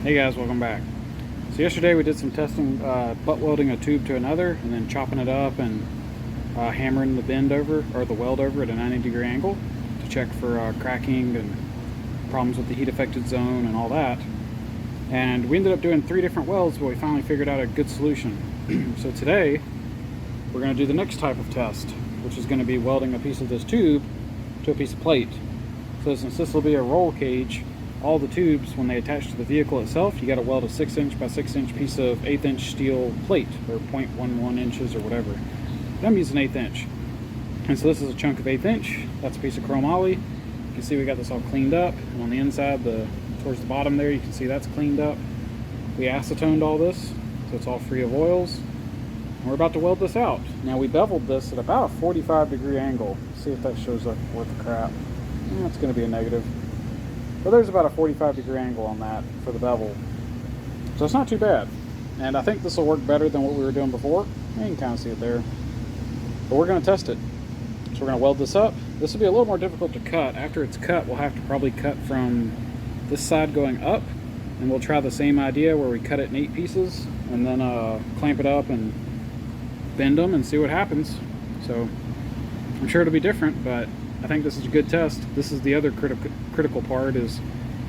Hey guys, welcome back. So yesterday we did some testing, butt welding a tube to another and then chopping it up and hammering the bend over, or the weld over at a 90-degree angle to check for cracking and problems with the heat affected zone and all that. And we ended up doing 3 different welds, but we finally figured out a good solution. So today we're going to do the next type of test, which is going to be welding a piece of this tube to a piece of plate. So since this will be a roll cage, all the tubes, when they attach to the vehicle itself, you got to weld a 6-inch by 6-inch piece of 1/8-inch steel plate, or 0.11 inches or whatever. But I'm using 1/8 inch. And so this is a chunk of 1/8 inch. That's a piece of chromoly. You can see we got this all cleaned up. And on the inside, towards the bottom there, you can see that's cleaned up. We acetoned all this, so it's all free of oils. And we're about to weld this out. Now we beveled this at about a 45-degree angle. Let's see if that shows up worth the crap. It's going to be a negative. But there's about a 45-degree angle on that for the bevel. So it's not too bad. And I think this will work better than what we were doing before. You can kind of see it there. But we're going to test it. So we're going to weld this up. This will be a little more difficult to cut. After it's cut, we'll have to probably cut from this side going up. And we'll try the same idea where we cut it in 8 pieces and then clamp it up and bend them and see what happens. So I'm sure it'll be different, but I think this is a good test. This is the other critical part, is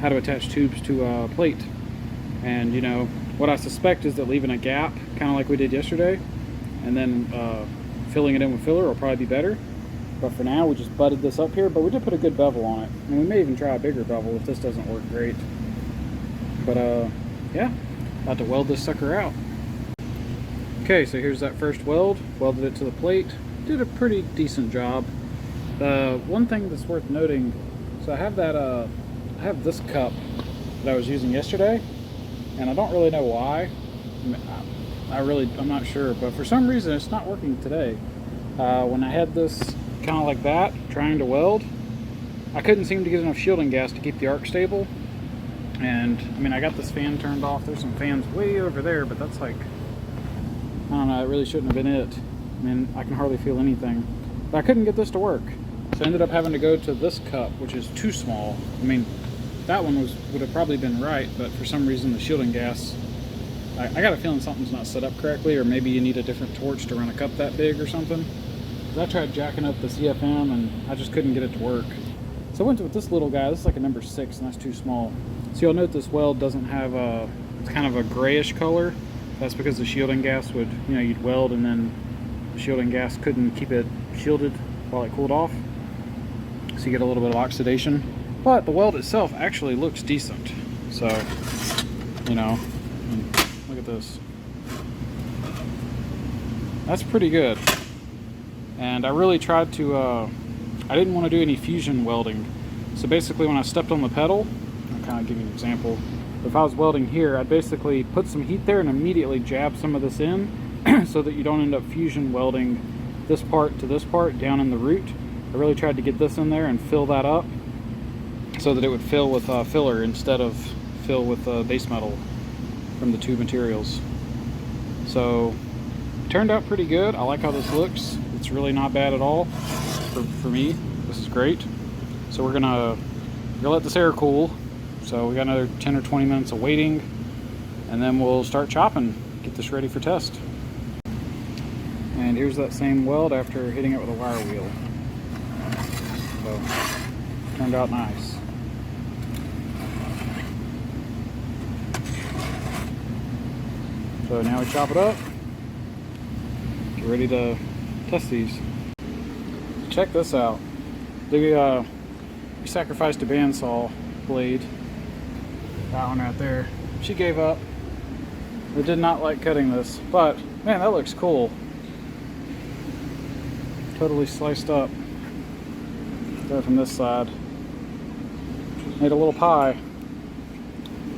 how to attach tubes to a plate. And you know, what I suspect is that leaving a gap, kind of like we did yesterday, and then filling it in with filler will probably be better. But for now, we just butted this up here, but we did put a good bevel on it. And we may even try a bigger bevel if this doesn't work great. But yeah, about to weld this sucker out. Okay, so here's that first weld. Welded it to the plate. Did a pretty decent job. One thing that's worth noting, so I have that I have this cup that I was using yesterday, and I don't really know why. I'm not sure, but for some reason it's not working today. When I had this kind of like that, trying to weld, I couldn't seem to get enough shielding gas to keep the arc stable. And I mean, I got this fan turned off. There's some fans way over there, but that's like, I don't know, it really shouldn't have been it. I mean, I can hardly feel anything. But I couldn't get this to work. So I ended up having to go to this cup, which is too small. I mean, that one would have probably been right, but for some reason the shielding gas, I got a feeling something's not set up correctly, or maybe you need a different torch to run a cup that big or something. I tried jacking up the CFM and I just couldn't get it to work. So I went with this little guy. This is like a number 6, and that's too small. So you'll note this weld doesn't have it's kind of a grayish color. That's because the shielding gas would, you know, you'd weld and then the shielding gas couldn't keep it shielded while it cooled off. So you get a little bit of oxidation. But the weld itself actually looks decent. So, you know, look at this. That's pretty good. And I really tried to, I didn't want to do any fusion welding. So basically when I stepped on the pedal, I'll kind of give you an example. If I was welding here, I'd basically put some heat there and immediately jab some of this in so that you don't end up fusion welding this part to this part down in the root. I really tried to get this in there and fill that up so that it would fill with filler instead of fill with base metal from the tube materials. So it turned out pretty good. I like how this looks. It's really not bad at all for me. This is great. So we're gonna let this air cool. So we got another 10 or 20 minutes of waiting, and then we'll start chopping, get this ready for test. And here's that same weld after hitting it with a wire wheel. So, turned out nice. So now we chop it up, get ready to test these. Check this out. We sacrificed a bandsaw blade. That one right there. She gave up. We did not like cutting this, but man, that looks cool. Totally sliced up. Go from this side. Made a little pie.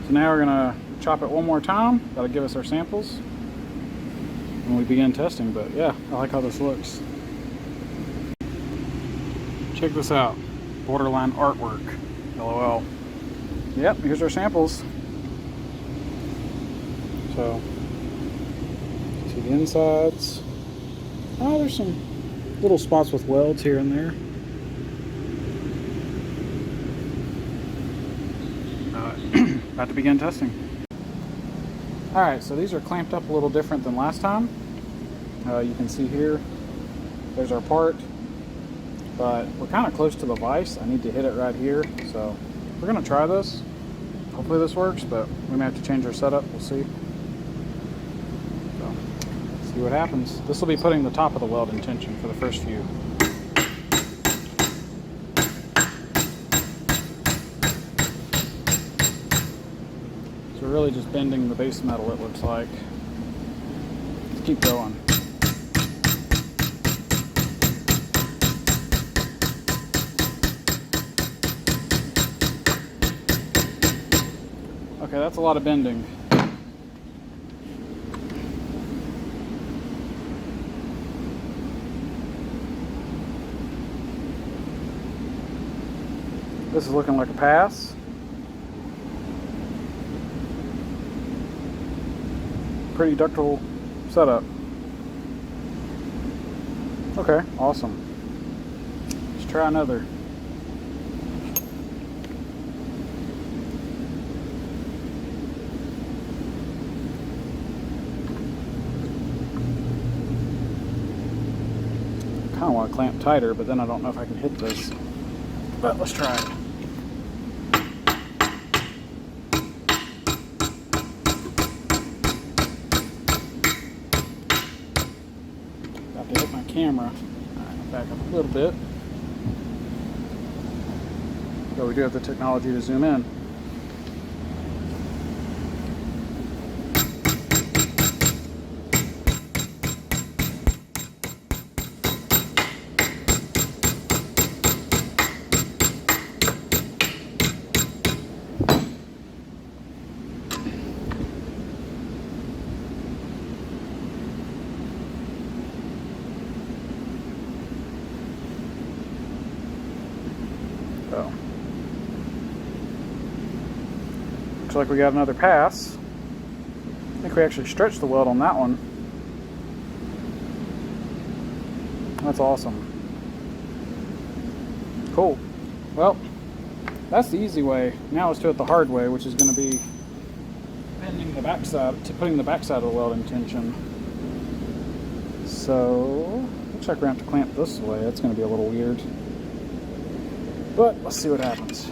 So now we're gonna chop it one more time. That'll give us our samples when we begin testing. But yeah, I like how this looks. Check this out. Borderline artwork. LOL. Yep, here's our samples. So, see the insides. Oh, there's some little spots with welds here and there. About to begin testing. Alright, so these are clamped up a little different than last time. You can see here, there's our part, but we're kind of close to the vise. I need to hit it right here, so we're going to try this. Hopefully this works, but we may have to change our setup. We'll see. So, see what happens. This will be putting the top of the weld in tension for the first few. So we're really just bending the base metal, it looks like. Let's keep going. Okay, that's a lot of bending. This is looking like a pass. Pretty ductile setup. Okay, awesome. Let's try another. I want to clamp tighter, but then I don't know if I can hit this. But let's try it. Got to hit my camera. Alright, back up a little bit. But we do have the technology to zoom in. So, looks like we got another pass. I think we actually stretched the weld on that one. That's awesome. Cool. Well, that's the easy way. Now let's do it the hard way, which is going to be bending the backside, putting the backside of the weld in tension. So, looks like we're going to have to clamp this way. That's going to be a little weird. But let's see what happens.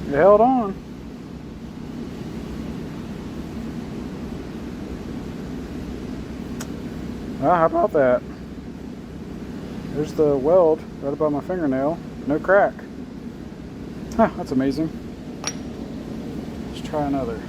You held on. Well, how about that? There's the weld right above my fingernail. No crack. Huh, that's amazing. Let's try another.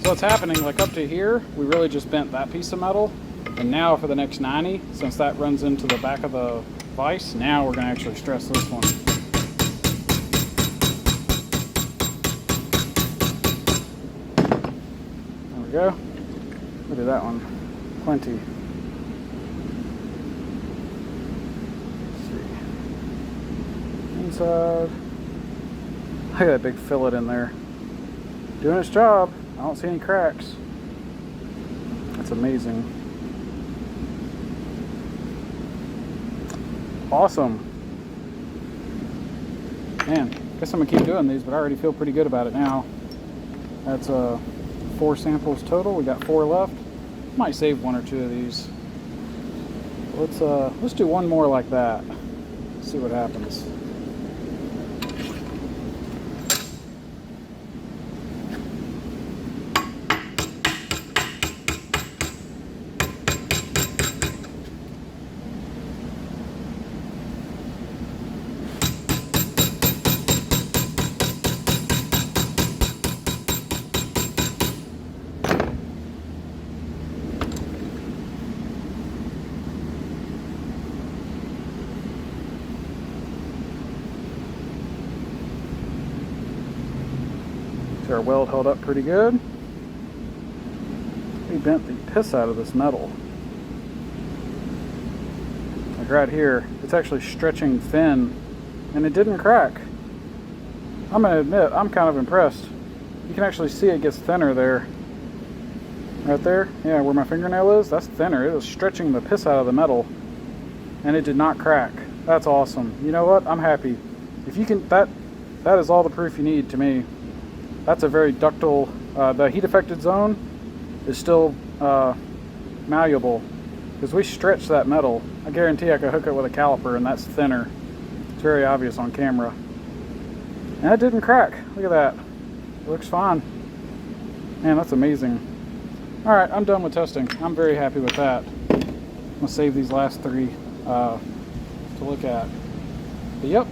So what's happening, like up to here, we really just bent that piece of metal, and now for the next 90, since that runs into the back of the vise, now we're going to actually stress this one. There we go. Look at that one. Plenty. Let's see. Inside. Look at that big fillet in there. Doing its job. I don't see any cracks. That's amazing. Awesome. Man, guess I'm gonna keep doing these, but I already feel pretty good about it now. That's 4 samples total. We got 4 left. Might save 1 or 2 of these. Let's do one more like that. See what happens. our weld held up pretty good. We bent the piss out of this metal. Like right here, it's actually stretching thin, and it didn't crack. I'm gonna admit, I'm kind of impressed. You can actually see it gets thinner there. Right there, yeah, where my fingernail is, that's thinner. It was stretching the piss out of the metal, and it did not crack. That's awesome. You know what? I'm happy. If you can, that is all the proof you need to me. That's a very ductile. The heat affected zone is still malleable because we stretched that metal. I guarantee I could hook it with a caliper, and that's thinner. It's very obvious on camera. And it didn't crack. Look at that. It looks fine. Man, that's amazing. All right, I'm done with testing. I'm very happy with that. I'm gonna save these last three to look at. But yep,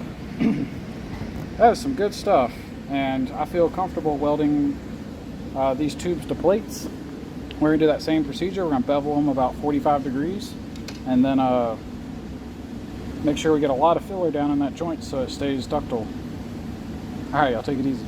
that is some good stuff. And I feel comfortable welding these tubes to plates. We're gonna do that same procedure. We're gonna bevel them about 45 degrees, and then make sure we get a lot of filler down in that joint so it stays ductile. All right, I'll take it easy.